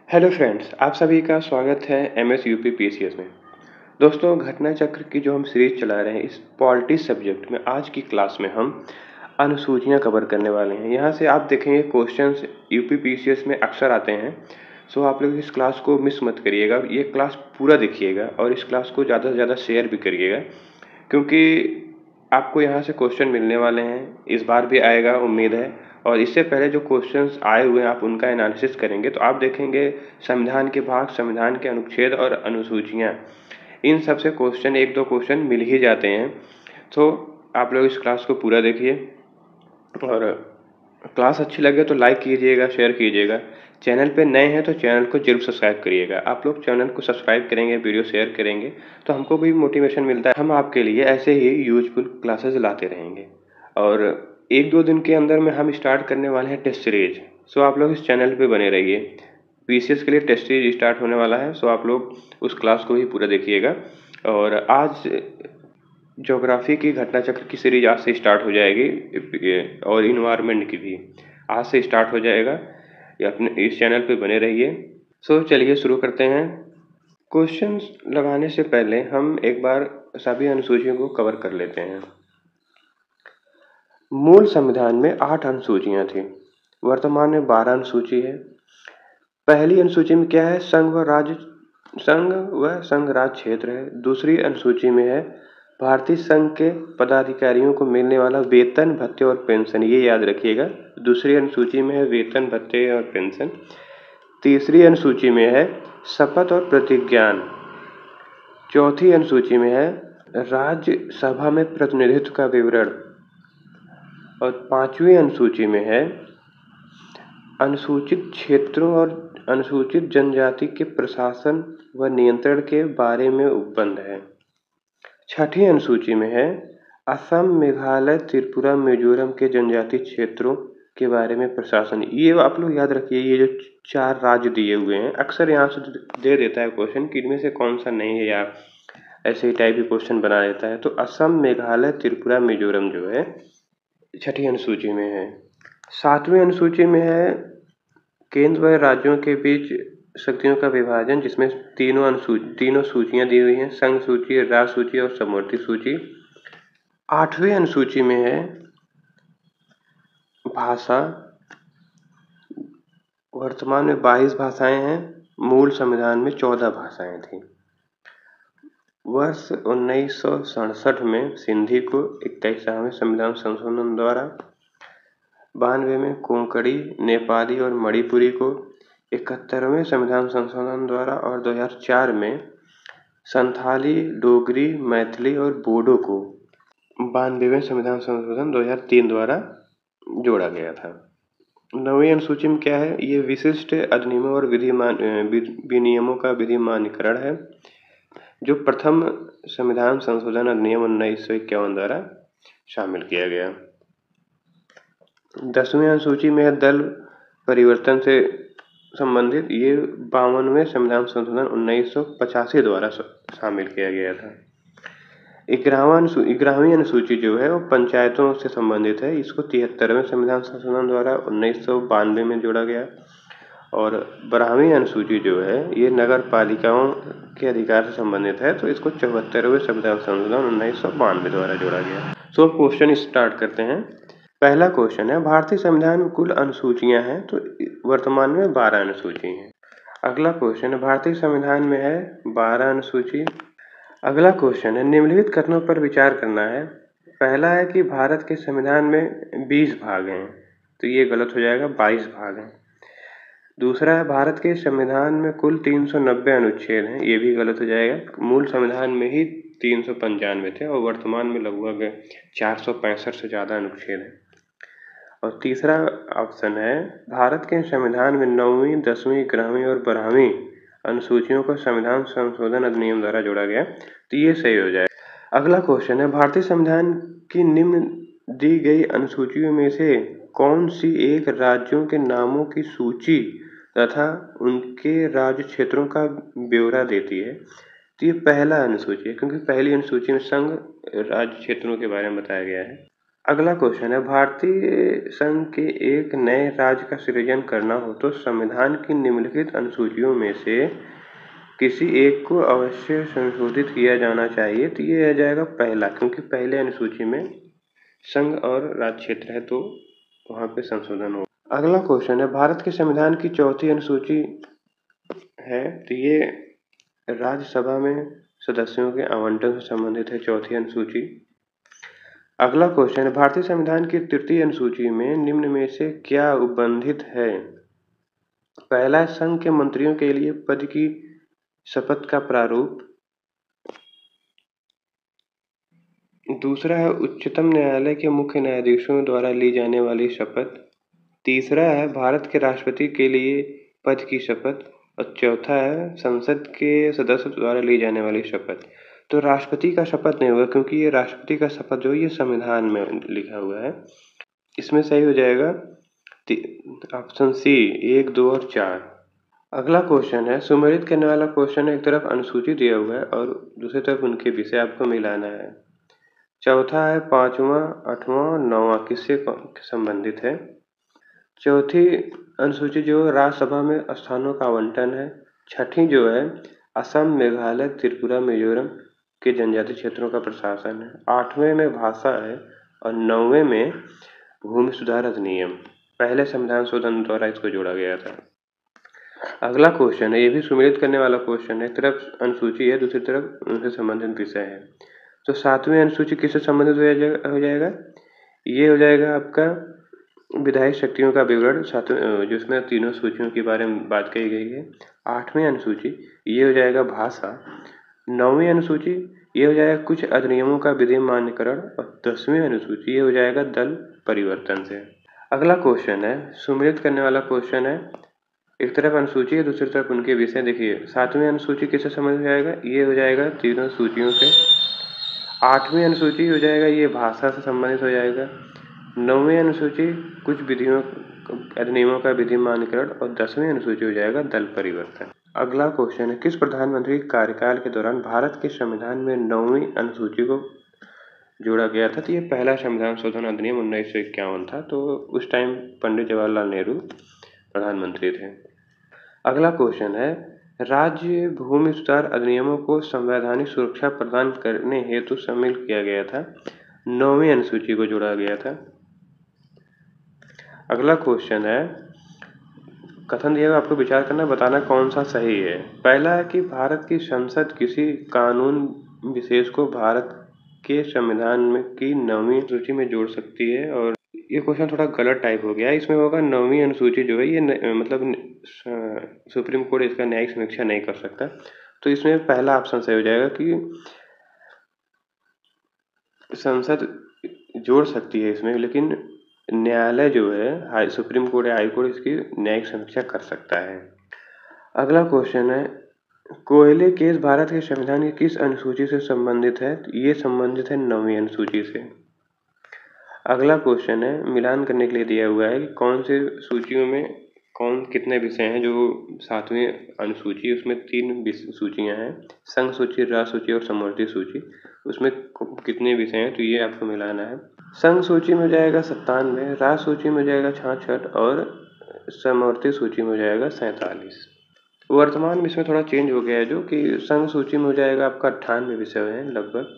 Hello friends, आप सभी का स्वागत है एमएस यूपी पीसीएस में। दोस्तों, घटना चक्र की जो हम सीरीज चला रहे हैं इस पॉलिटी सब्जेक्ट में, आज की क्लास में हम अनुसूचियां कवर करने वाले हैं। यहाँ से आप देखेंगे क्वेश्चंस यूपी पीसीएस में अक्सर आते हैं। सो आप लोग इस क्लास को मिस मत करिएगा, ये क्लास पूरा देखिएगा और इस क्लास को ज़्यादा से ज़्यादा शेयर भी करिएगा, क्योंकि आपको यहाँ से क्वेश्चन मिलने वाले हैं। इस बार भी आएगा, उम्मीद है। और इससे पहले जो क्वेश्चंस आए हुए हैं आप उनका एनालिसिस करेंगे तो आप देखेंगे संविधान के भाग, संविधान के अनुच्छेद और अनुसूचियाँ, इन सब से क्वेश्चन, एक दो क्वेश्चन मिल ही जाते हैं। तो आप लोग इस क्लास को पूरा देखिए और क्लास अच्छी लगे तो लाइक कीजिएगा, शेयर कीजिएगा। चैनल पे नए हैं तो चैनल को जरूर सब्सक्राइब करिएगा। आप लोग चैनल को सब्सक्राइब करेंगे, वीडियो शेयर करेंगे तो हमको भी मोटिवेशन मिलता है। हम आपके लिए ऐसे ही यूजफुल क्लासेस लाते रहेंगे और एक दो दिन के अंदर में हम स्टार्ट करने वाले हैं टेस्ट सीरीज। सो आप लोग इस चैनल पे बने रहिए। पीसीएस के लिए टेस्ट सीरीज स्टार्ट होने वाला है, सो आप लोग उस क्लास को भी पूरा देखिएगा। और आज ज्योग्राफी की घटना चक्र की सीरीज आज से स्टार्ट हो जाएगी और इन्वायरमेंट की भी आज से स्टार्ट हो जाएगा। ये अपने इस चैनल पे बने रहिए। सो चलिए शुरू करते हैं। क्वेश्चंस लगाने से पहले हम एक बार सभी अनुसूचियों को कवर कर लेते हैं। मूल संविधान में 8 अनुसूचियां थी, वर्तमान में 12 अनुसूची है। पहली अनुसूची में क्या है? संघ व संघ राज्य क्षेत्र है। दूसरी अनुसूची में है भारतीय संघ के पदाधिकारियों को मिलने वाला वेतन, भत्ते और पेंशन, ये याद रखिएगा। दूसरी अनुसूची में है वेतन, भत्ते और पेंशन। तीसरी अनुसूची में है शपथ और प्रतिज्ञान। चौथी अनुसूची में है राज्यसभा में प्रतिनिधित्व का विवरण। और पांचवी अनुसूची में है अनुसूचित क्षेत्रों और अनुसूचित जनजाति के प्रशासन व नियंत्रण के बारे में उपबंध है। छठी अनुसूची में है असम, मेघालय, त्रिपुरा, मिजोरम के जनजाति क्षेत्रों के बारे में प्रशासन। ये आप लोग याद रखिए, ये जो 4 राज्य दिए हुए हैं, अक्सर यहाँ से दे देता है क्वेश्चन कि इनमें से कौन सा नहीं है, या ऐसे ही टाइप के क्वेश्चन बना देता है। तो असम, मेघालय, त्रिपुरा, मिजोरम जो है छठी अनुसूची में है। 7वीं अनुसूची में है केंद्र व राज्यों के बीच शक्तियों का विभाजन, जिसमें तीनों सूचियां दी हुई हैं, संघ सूची, राज्य सूची और समवर्ती सूची। 8वीं अनुसूची में है भाषा, वर्तमान में 22 भाषाएं हैं, मूल संविधान में 14 भाषाएं थी। वर्ष 1967 में सिंधी को 21वें संविधान संशोधन द्वारा, 92 में कोंकणी, नेपाली और मणिपुरी को 71वें संविधान संशोधन द्वारा और 2004 में संथाली, डोगरी, मैथिली और बोडो को 92वें संविधान संशोधन 2003 द्वारा जोड़ा गया था। 9वीं अनुसूची में क्या है? ये विशिष्ट अधिनियमों और विनियमों का विधिमान्यकरण है, जो प्रथम संविधान संशोधन अधिनियम 1951 द्वारा शामिल किया गया। 10वीं अनुसूची में है दल परिवर्तन से संबंधित, ये 52वें संविधान संशोधन 1985 द्वारा शामिल किया गया था। 11वीं अनुसूची जो है वो पंचायतों से संबंधित है, इसको 73वें संविधान संशोधन द्वारा 1992 में जोड़ा गया। और 12वीं अनुसूची जो है ये नगर पालिकाओं के अधिकार से संबंधित है, तो इसको 74वें संविधान संशोधन 1992 द्वारा जोड़ा गया। सो क्वेश्चन स्टार्ट करते हैं। पहला क्वेश्चन है, भारतीय संविधान में कुल अनुसूचियां हैं, तो वर्तमान में 12 अनुसूची हैं। अगला क्वेश्चन है, भारतीय संविधान में है 12 अनुसूची। अगला क्वेश्चन है, निम्नलिखित कथनों पर विचार करना है। पहला है कि भारत के संविधान में 20 भाग हैं, तो ये गलत हो जाएगा, 22 भाग हैं। दूसरा है, भारत के संविधान में कुल 390 अनुच्छेद हैं, ये भी गलत हो जाएगा। मूल संविधान में ही 395 थे और वर्तमान में लगभग 465 से ज़्यादा अनुच्छेद हैं। और तीसरा ऑप्शन है, भारत के संविधान में 9वीं, 10वीं, 11वीं और 12वीं अनुसूचियों को संविधान संशोधन अधिनियम द्वारा जोड़ा गया, तो ये सही हो जाए। अगला क्वेश्चन है, भारतीय संविधान की निम्न दी गई अनुसूचियों में से कौन सी एक राज्यों के नामों की सूची तथा उनके राज्य क्षेत्रों का ब्यौरा देती है? तो ये पहला अनुसूची है, क्योंकि पहली अनुसूची में संघ राज्य क्षेत्रों के बारे में बताया गया है। अगला क्वेश्चन है, भारतीय संघ के एक नए राज्य का सृजन करना हो तो संविधान की निम्नलिखित अनुसूचियों में से किसी एक को अवश्य संशोधित किया जाना चाहिए। तो ये आ जाएगा पहला, क्योंकि पहले अनुसूची में संघ और राज्य क्षेत्र है तो वहाँ पे संशोधन हो। अगला क्वेश्चन है, भारत के संविधान की चौथी अनुसूची है तो ये राज्यसभा में सदस्यों के आवंटन से संबंधित है, चौथी अनुसूची। अगला क्वेश्चन है, भारतीय संविधान की तृतीय अनुसूची में निम्न में से क्या उपबंधित है? पहला, संघ के मंत्रियों के लिए पद की शपथ का प्रारूप। दूसरा है उच्चतम न्यायालय के मुख्य न्यायाधीशों द्वारा ली जाने वाली शपथ। तीसरा है भारत के राष्ट्रपति के लिए पद की शपथ। और चौथा है संसद के सदस्य द्वारा ली जाने वाली शपथ। तो राष्ट्रपति का शपथ नहीं होगा, क्योंकि ये राष्ट्रपति का शपथ जो ये संविधान में लिखा हुआ है। इसमें सही हो जाएगा ऑप्शन सी, 1, 2 और 4। अगला क्वेश्चन है, सुमेलित करने वाला क्वेश्चन है। एक तरफ अनुसूची दिया हुआ है और दूसरी तरफ उनके विषय आपको मिलाना है। चौथा है 5वां, 8वां और 9वां किससे संबंधित है? चौथी अनुसूची जो राज्यसभा में स्थानों का आवंटन है। छठी जो है असम, मेघालय, त्रिपुरा, मिजोरम के जनजातीय क्षेत्रों का प्रशासन है। 8वें में भाषा है और 9वें में भूमि सुधार अधिनियम। पहले संविधान शोधन द्वारा इसको जोड़ा गया था। अगला क्वेश्चन है, ये भी सुमेलित करने वाला क्वेश्चन है। एक तरफ अनुसूची है, दूसरी तरफ उनसे संबंधित विषय है। तो 7वीं अनुसूची किससे संबंधित हो जाएगा? ये हो जाएगा आपका विधायी शक्तियों का विवरण, जिसमें तीनों सूचियों के बारे में बात कही गई है। 8वीं अनुसूची ये हो जाएगा भाषा। 9वीं अनुसूची ये हो जाएगा कुछ अधिनियमों का विधि मान्यकरण। और 10वीं अनुसूची ये हो जाएगा दल परिवर्तन से। अगला क्वेश्चन है, सुमेलित करने वाला क्वेश्चन है। एक तरफ अनुसूची है, दूसरी तरफ उनके विषय। देखिए 7वीं अनुसूची किससे समझ में आएगा? ये हो जाएगा तीनों सूचियों से। 8वीं अनुसूची हो जाएगा ये भाषा से संबंधित हो जाएगा। 9वीं अनुसूची कुछ विधियों अधिनियमों का विधि मान्यकरण। और 10वीं अनुसूची हो जाएगा दल परिवर्तन। अगला क्वेश्चन है, किस प्रधानमंत्री कार्यकाल के दौरान भारत के संविधान में 9वीं अनुसूची को जोड़ा गया था? तो ये पहला संविधान शोधन अधिनियम 1951 था। तो उस टाइम पंडित जवाहरलाल नेहरू प्रधानमंत्री थे। अगला क्वेश्चन है, राज्य भूमि सुधार अधिनियमों को संवैधानिक सुरक्षा प्रदान करने हेतु शामिल किया गया था। 9वीं अनुसूची को जोड़ा गया था। अगला क्वेश्चन है, कथन दिया हुआ आपको विचार करना, बताना कौन सा सही है। पहला है कि भारत की संसद किसी कानून विशेष को भारत के संविधान में की 9वीं सूची में जोड़ सकती है। और ये क्वेश्चन थोड़ा गलत टाइप हो गया। इसमें होगा 9वीं अनुसूची जो है ये मतलब सुप्रीम कोर्ट इसका न्यायिक समीक्षा नहीं कर सकता। तो इसमें पहला ऑप्शन सही हो जाएगा कि संसद जोड़ सकती है इसमें, लेकिन न्यायालय जो है सुप्रीम कोर्ट या हाई कोर्ट इसकी न्यायिक समीक्षा कर सकता है। अगला क्वेश्चन है, कोयले केस भारत के संविधान की किस अनुसूची से संबंधित है? ये संबंधित है 9वीं अनुसूची से। अगला क्वेश्चन है, मिलान करने के लिए दिया हुआ है कि कौन से सूचियों में कौन कितने विषय हैं। जो 7वीं अनुसूची उसमें 3 सूचियां हैं, संघ सूची, राज्य सूची और समवर्ती सूची। उसमें कितने विषय हैं तो ये आपको मिलाना है। संघ सूची में जाएगा 97, राज्य सूची में जाएगा 66 और समवर्ती सूची में जाएगा 47। वर्तमान में इसमें थोड़ा चेंज हो गया है, जो कि संघ सूची में हो जाएगा आपका 98 विषय है लगभग,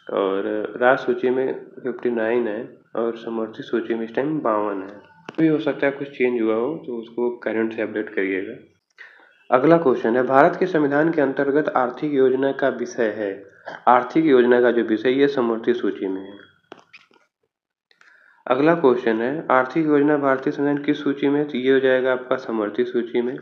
और राज्य सूची में 59 है और समवर्ती सूची में इस टाइम 52 है। भी हो सकता है कुछ चेंज हुआ हो, तो उसको करंट से अपडेट करिएगा। अगला क्वेश्चन है, भारत के संविधान के अंतर्गत आर्थिक योजना का विषय है। आर्थिक योजना का जो विषय ये समवर्ती सूची में है। अगला क्वेश्चन है, आर्थिक योजना भारतीय संविधान किस सूची में? तो ये हो जाएगा आपका समवर्ती सूची में।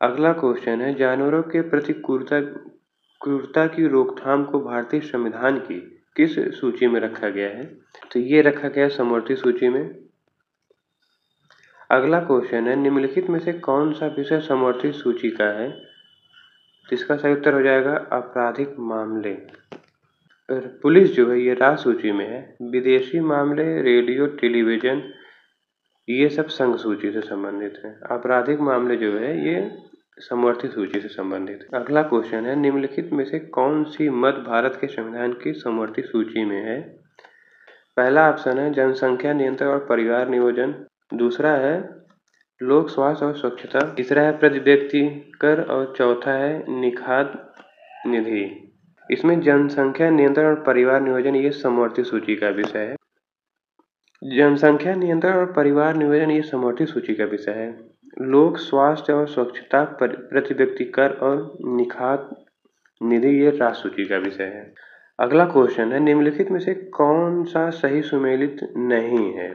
अगला क्वेश्चन है, जानवरों के प्रति क्रूरता की रोकथाम को भारतीय संविधान की किस सूची में रखा गया है? तो ये रखा गया है समवर्ती सूची में। अगला क्वेश्चन है, निम्नलिखित में से कौन सा विषय समवर्ती सूची का है? तो इसका सही उत्तर हो जाएगा आपराधिक मामले। पुलिस जो है ये राज्य सूची में है। विदेशी मामले, रेडियो, टेलीविजन ये सब संघ सूची से संबंधित है। आपराधिक मामले जो है ये समवर्ती सूची से संबंधित है। अगला क्वेश्चन है, निम्नलिखित में से कौन सी मत भारत के संविधान की समवर्ती सूची में है? पहला ऑप्शन है जनसंख्या नियंत्रण और परिवार नियोजन, दूसरा है लोक स्वास्थ्य और स्वच्छता, तीसरा है प्रति व्यक्ति कर और चौथा है निखात निधि। इसमें जनसंख्या नियंत्रण और परिवार नियोजन ये समवर्ती सूची का विषय है। जनसंख्या नियंत्रण और परिवार नियोजन ये समवर्ती सूची का विषय है। लोक स्वास्थ्य और स्वच्छता प्रति व्यक्ति कर और निखात निधि ये राष्ट्र सूची का विषय है। अगला क्वेश्चन है निम्नलिखित में से कौन सा सही सुमेलित नहीं है।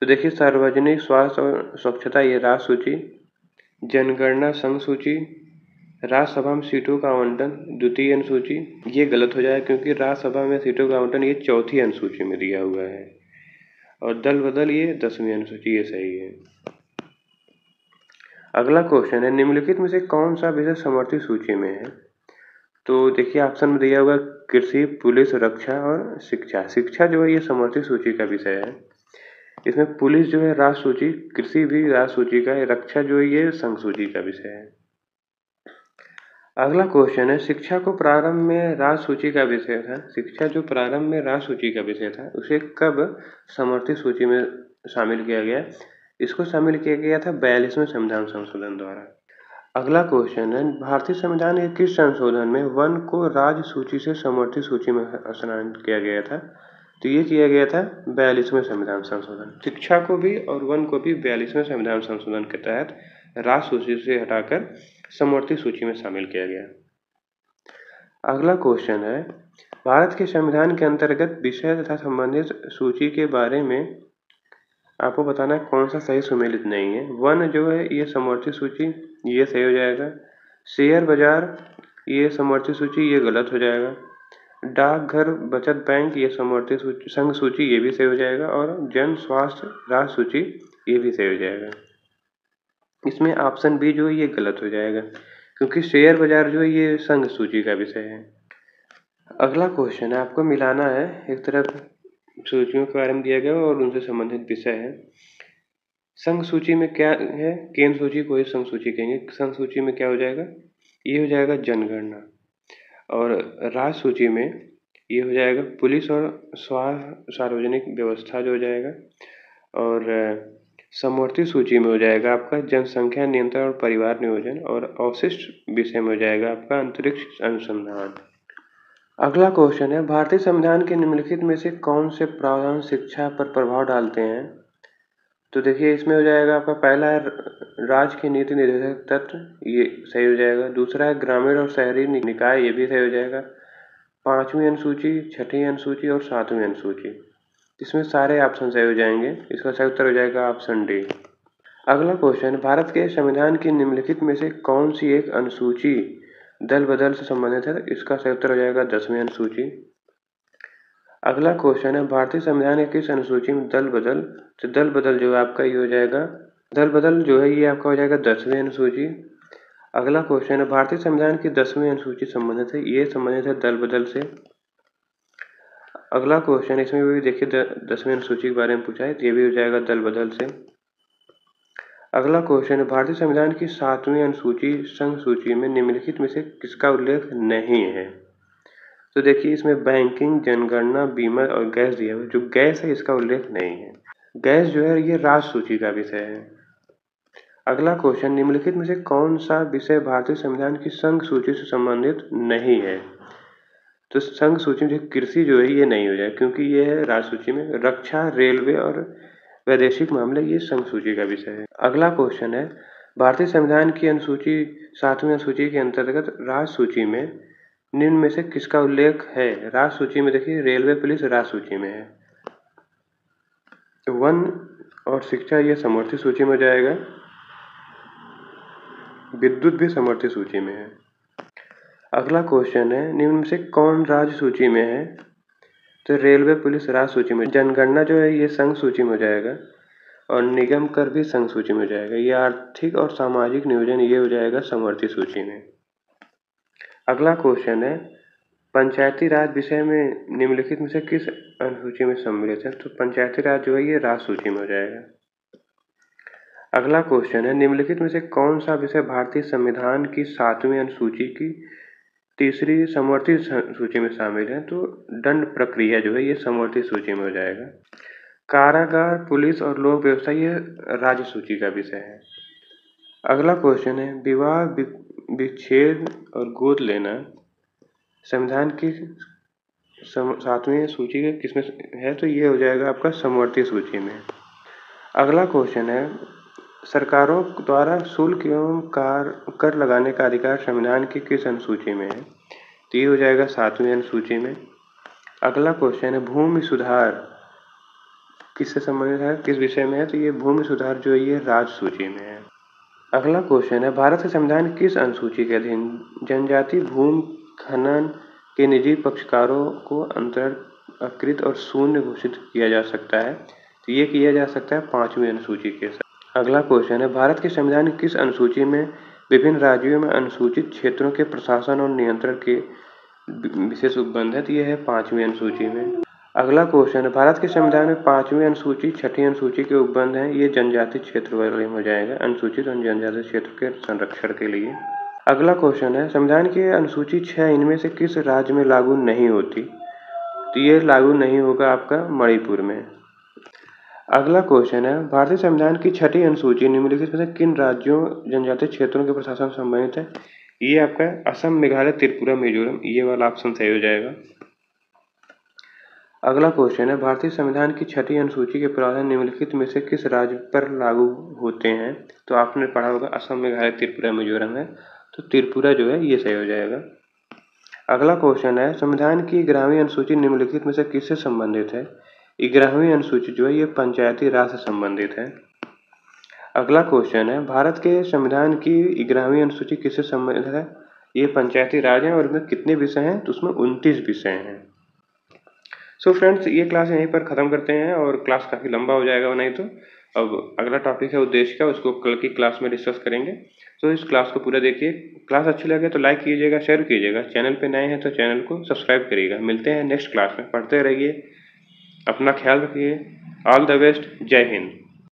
तो देखिए सार्वजनिक स्वास्थ्य और स्वच्छता ये राष्ट्र सूची, जनगणना संघ सूची, राज्यसभा में सीटों का आवंटन द्वितीय अनुसूची ये गलत हो जाएगा क्योंकि राज्यसभा में सीटों का आवंटन ये चौथी अनुसूची में दिया हुआ है और दल बदल ये 10वीं अनुसूची ये सही है। अगला क्वेश्चन है निम्नलिखित में से कौन सा विषय समवर्ती सूची में है। तो देखिए ऑप्शन में दिया हुआ कृषि, पुलिस, रक्षा और शिक्षा। शिक्षा जो है ये समवर्ती सूची का विषय है। इसमें पुलिस जो है राष्ट्र सूची, कृषि भी राष्ट्र सूची का है, रक्षा जो है ये संघ सूची का विषय है। अगला क्वेश्चन है शिक्षा को प्रारंभ में राष्ट्र सूची का विषय था। शिक्षा जो प्रारंभ में राष्ट्र सूची का विषय था उसे कब समवर्ती सूची में शामिल किया गया। इसको शामिल किया गया था 42वें संविधान संशोधन द्वारा। अगला क्वेश्चन है भारतीय संविधान के किस संशोधन में वन को राज्य सूची से समवर्ती सूची में स्थानांतरित किया गया था। तो ये किया गया था 42वें संविधान संशोधन। शिक्षा को भी और वन को भी 42वें संविधान संशोधन के तहत राष्ट्र सूची से हटाकर समवर्ती सूची में शामिल किया गया। अगला क्वेश्चन है भारत के संविधान के अंतर्गत विषय तथा संबंधित सूची के बारे में आपको बताना है कौन सा सही सुमेलित नहीं है। वन जो है ये समवर्ती सूची ये सही हो जाएगा। शेयर बाजार ये समवर्ती सूची ये गलत हो जाएगा। डाकघर बचत बैंक ये समवर्ती सूची संघ सूची ये भी सही हो जाएगा और जन स्वास्थ्य राष्ट्र सूची ये भी सही हो जाएगा। इसमें ऑप्शन बी जो है ये गलत हो जाएगा क्योंकि शेयर बाजार जो है ये संघ सूची का विषय है। अगला क्वेश्चन है आपको मिलाना है, एक तरफ सूचियों के बारे में दिया गया और उनसे संबंधित विषय है। संघ सूची में क्या है, केंद्र सूची को ही संघ सूची कहेंगे। संघ सूची में क्या हो जाएगा, ये हो जाएगा जनगणना और राज्य सूची में ये हो जाएगा पुलिस और सार्वजनिक व्यवस्था जो हो जाएगा और समवर्ती सूची में हो जाएगा आपका जनसंख्या नियंत्रण और परिवार नियोजन और अवशिष्ट विषय में हो जाएगा आपका अंतरिक्ष अनुसंधान। अगला क्वेश्चन है भारतीय संविधान के निम्नलिखित में से कौन से प्रावधान शिक्षा पर प्रभाव डालते हैं। तो देखिए इसमें हो जाएगा आपका पहला है राज्य की नीति निर्देशक तत्व ये सही हो जाएगा। दूसरा है ग्रामीण और शहरी निकाय ये भी सही हो जाएगा। 5वीं अनुसूची, 6ठी अनुसूची और 7वीं अनुसूची इसमें सारे ऑप्शन सही हो जाएंगे। इसका सही उत्तर हो जाएगा ऑप्शन डी। अगला क्वेश्चन भारत के संविधान की निम्नलिखित में से कौन सी एक अनुसूची दल बदल से संबंधित है। इसका सही उत्तर हो जाएगा 10वीं अनुसूची। अगला क्वेश्चन है भारतीय संविधान के किस अनुसूची में दल बदल, तो दल बदल जो है आपका ये हो जाएगा, दल बदल जो है ये आपका हो जाएगा 10वीं अनुसूची। अगला क्वेश्चन है भारतीय संविधान की 10वीं अनुसूची संबंधित है, ये संबंधित है दल बदल से। अगला क्वेश्चन इसमें भी देखिए 10वीं अनुसूची के बारे में पूछा है, ये भी हो जाएगा दल बदल से। अगला क्वेश्चन है भारतीय संविधान की 7वीं अनुसूची संघ सूची में निम्नलिखित में से किसका उल्लेख नहीं है। तो देखिए इसमें बैंकिंग, जनगणना, बीमा और गैस दिया हुआ है। जो गैस है इसका उल्लेख नहीं है। गैस जो है ये राष्ट्र सूची का विषय है। अगला क्वेश्चन निम्नलिखित में से कौन सा विषय भारतीय संविधान की संघ सूची से संबंधित नहीं है। तो संघ सूची में कृषि जो है ये नहीं हो जाए क्योंकि ये है राज्य सूची में। रक्षा, रेलवे और वैदेशिक मामले ये संघ सूची का विषय है। अगला क्वेश्चन है भारतीय संविधान की अनुसूची 7वीं अनुसूची के अंतर्गत राज्य सूची में निम्न में से किसका उल्लेख है। राज्य सूची में देखिए रेलवे, पुलिस राज्य सूची में है। तो वन और शिक्षा ये समवर्ती सूची में हो जाएगा। विद्युत भी समवर्ती सूची में है। अगला क्वेश्चन है निम्न में से कौन राज्य सूची में है। तो रेलवे, पुलिस राज्य सूची में। जनगणना जो है ये संघ सूची में हो जाएगा और निगम कर भी संघ सूची में हो जाएगा। ये आर्थिक और सामाजिक नियोजन ये हो जाएगा समवर्ती सूची में। अगला क्वेश्चन है पंचायती राज विषय में निम्नलिखित में से किस अनुसूची में सम्मिलित है। तो पंचायती राज जो है ये राज्य सूची में हो जाएगा। अगला क्वेश्चन है निम्नलिखित में से कौन सा विषय भारतीय संविधान की 7वीं अनुसूची की तीसरी समवर्ती सूची में शामिल है, तो दंड प्रक्रिया जो है ये समवर्ती सूची में हो जाएगा। कारागार, पुलिस और लोक व्यवस्था ये राज्य सूची का विषय है। अगला क्वेश्चन है, विवाह, विच्छेद और गोद लेना संविधान की 7वीं सूची के किसमें है, तो ये हो जाएगा आपका समवर्ती सूची में। अगला क्वेश्चन है, सरकारों द्वारा शुल्क एवं कर लगाने का अधिकार संविधान की किस अनुसूची में है, तो ये हो जाएगा 7वीं अनुसूची में। अगला क्वेश्चन है, भूमि सुधार किससे संबंधित है, किस विषय में है, तो ये भूमि सुधार जो है ये राज्य सूची में है। अगला क्वेश्चन है, भारत के संविधान किस अनुसूची के अधीन जनजाति भूमि खनन के निजी पक्षकारों को अंतर्कृत और शून्य घोषित किया जा सकता है, तो ये किया जा सकता है 5वीं अनुसूची के साथ। अगला क्वेश्चन है, भारत के संविधान की किस अनुसूची में विभिन्न राज्यों में अनुसूचित क्षेत्रों के प्रशासन और नियंत्रण के विशेष उपबंध है, तो ये है 5वीं अनुसूची में। अगला क्वेश्चन है, भारत के संविधान में 5वीं अनुसूची 6ठी अनुसूची के उपबंध हैं, ये जनजाति क्षेत्र वाले में हो जाएगा, अनुसूचित और जनजाति क्षेत्र के संरक्षण के लिए। अगला क्वेश्चन है, संविधान की अनुसूची 6 इनमें से किस राज्य में लागू नहीं होती, तो ये लागू नहीं होगा आपका मणिपुर में। अगला क्वेश्चन है, भारतीय संविधान की 6ठी अनुसूची निम्नलिखित में से किन राज्यों जनजातीय क्षेत्रों के प्रशासन से संबंधित है, ये आपका असम, मेघालय, त्रिपुरा, मिजोरम, ये वाला ऑप्शन सही हो जाएगा। अगला क्वेश्चन है, भारतीय संविधान की 6ठी अनुसूची के प्रावधान निम्नलिखित में से किस राज्य पर लागू होते हैं, तो आपने पढ़ा होगा असम, मेघालय, त्रिपुरा, मिजोरम है, तो त्रिपुरा जो है ये सही हो जाएगा। अगला क्वेश्चन है, संविधान की 11वीं अनुसूची निम्नलिखित में से किससे संबंधित है, 11वीं अनुसूची जो है ये पंचायती राज से संबंधित है। अगला क्वेश्चन है, भारत के संविधान की 11वीं अनुसूची किससे संबंधित है, ये पंचायती राज है और इसमें कितने विषय हैं, तो उसमें 29 विषय हैं। सो फ्रेंड्स, ये क्लास यहीं पर ख़त्म करते हैं और क्लास काफ़ी लंबा हो जाएगा नहीं तो। अब अगला टॉपिक है उद्देश्य का, उसको कल की क्लास में डिस्कस करेंगे। तो इस क्लास को पूरा देखिए, क्लास अच्छी लगे तो लाइक कीजिएगा, शेयर कीजिएगा, चैनल पे नए हैं तो चैनल को सब्सक्राइब करिएगा। मिलते हैं नेक्स्ट क्लास में, पढ़ते रहिए, अपना ख्याल रखिए। ऑल द बेस्ट, जय हिंद।